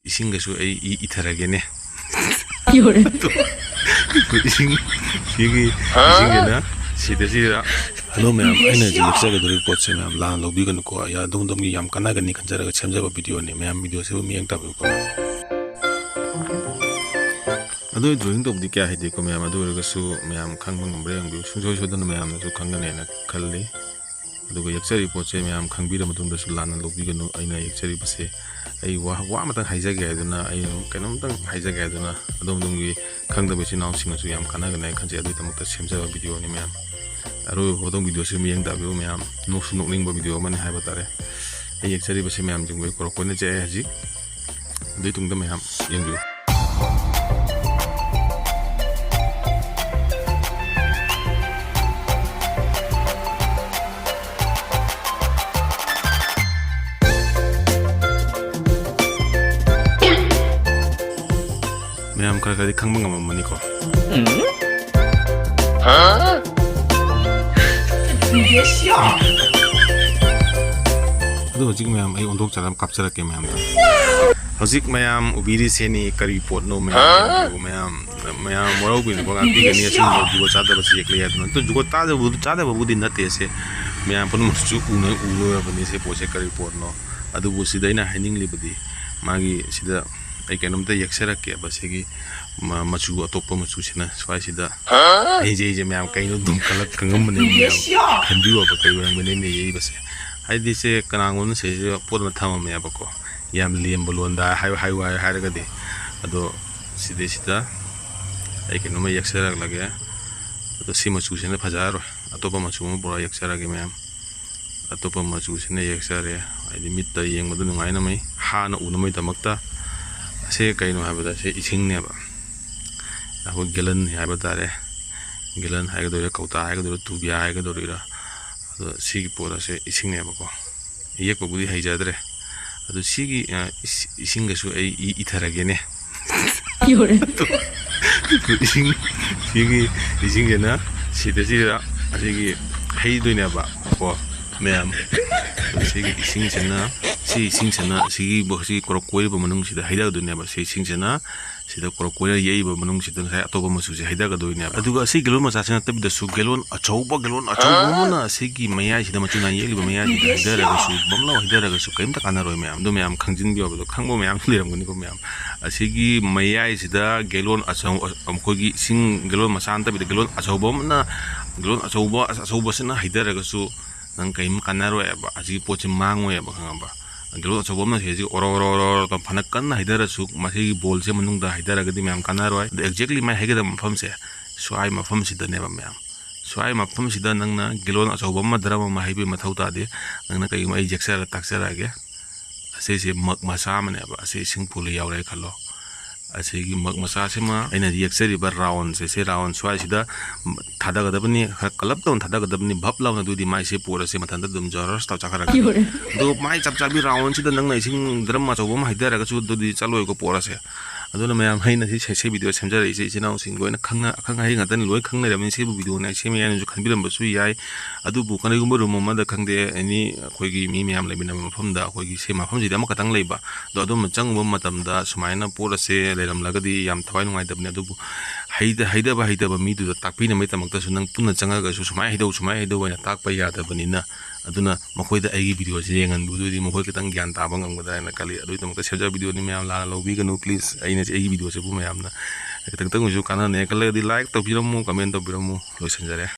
이싱가수 에이 이타라게네 요래 이싱 시기 이싱게나 시대시라 Hello ma'am, aina ji lecture ga dori pot se ma'am la lobby ga ko ya dum dum gi yam kana ga ni khanjara ga chemja ba video ni ma'am video se mi engta ko adu drawing to di kya hai de ko ma'am adu ga su ma'am khang bang bre ang bi su so dan ma'am su khang ne na khalli adu ga lecture pot se ma'am khang bi da matung da su la na lobby ga no aina lecture ba se ai wa matang haija ga aduna ai kanom tang haija ga aduna adum dum gi khang da ba si naw sing su yam kana ga na khanje adu tamuk ta chemja ba video ni ma'am Aru hodong video se mi yang da bio ma'am no su nok ning ba video man hai ba tare ai actually ba se ma'am jing we ko ne je haji dei tung da ma'am yang bio ma'am kara kara khang bang ma ni ko ha Aduh, hojik ma'am, ay untuk cara capture ke ma'am. Hojik ma'am, ubiri seni kari pot no ma'am, ma'am morau bin ko ngambil ke ni asin juga cada basi ekle ya tu. Tu juga cada babu din nate se. Ma'am pun mesti una ya bani se pose kari pot no. Aduh, bu sida ina handling li badi. Magi sida ay kanom te yaksera ke basi ki macu atau pemacu sini, soalnya sida. Aje ma'am kaino dum kalak kangam bani ma'am. Hendu apa kayu orang bani ni basi. Hai di se kanangun se pot na thama me abako yam liam bolonda hai raga de ado sida ai ke no me yaksara lage ado sima chu sene phajaro atopa machu mo pura yaksara ge ma'am atopa machu sene yaksare ai di mit ta yeng madu ngai na mai ha na u na mai tamakta se kaino ha bada se ising ne ba abo gelan ha bada re gelan ha ga do kauta ha ga do tu bia ha ga do ra sigi pora se ising ne ba ko yek ba budi hai jadre adu sigi ising ga su ai itharage ne 요래 ising sigi ising ge na sida sida asigi hai do ne ba ko ma'am sigi ising chena sigi bo si ko ko ba manung sida haida do ne ba si ising chena sida ko ko ye ba manung sida sai atoba masu se haida ga do ne ba aduga si gelon ma sa chena tabi da su gelon achauba na sigi maya sida machu na ye li ba maya sida haida ga su bamla haida ga su kaim ta kana roi ma'am do ma'am khangjin bi ba do khangbo ma'am liram gni ko ma'am asigi maya sida gelon achau ko gi sing gelon ma san tabi da gelon achauba na gelon achauba sina haida ga su nang kaim kana roi ba asigi pochi mango ya ba khanga ba Gelo coba mana sih orang tam panak kan haidara suk masih bol sih menung dah haidara gede ma'am kana roy exactly mai hege dam fam se suai ma fam sida ne ba ma'am suai ma fam sida nang na gelo coba ma dara ma haibe ma thauta de nang na kai mai jeksara taksara ge ase mak masa mane ba ase singpul yaw rai khalo ase gi mak masa se ma aina jeksari ba round se round suai sida thada ga dabni kalap don thada ga dabni bhap law na du di mai se pura se mathan da dum joros ta chakara do mai chap chabi round sida nang na sing drama chobo ma haidara ga chu do di chaloi ko pura se aduna ma'am haina se video semja rai se sinau sing loina khanga hai ngatan loi khangna ramin se video na se me yan ju khanbiram ba su yai adu bu kanai gumba room ma da khangde ani khoi gi mi ma'am lebina mafam da khoi gi se mafam ji da ma katang leiba do adum chang bom matam da sumaina pura se leiram lagadi yam thawai nungai dabne adu haida ba mi du da takpi na mai tamak ta sunang punna changa ga su sumai haido na takpa ya da banina aduna makoi da ai video je ngan bu di makoi kitang gyan ta bang ngam da na kali adu tamak ta seja video ni ma'am la lobi ga no please ai na ai video se bu ma'am na tang ju kana ne kala di like to biramu comment to biramu lo sanjare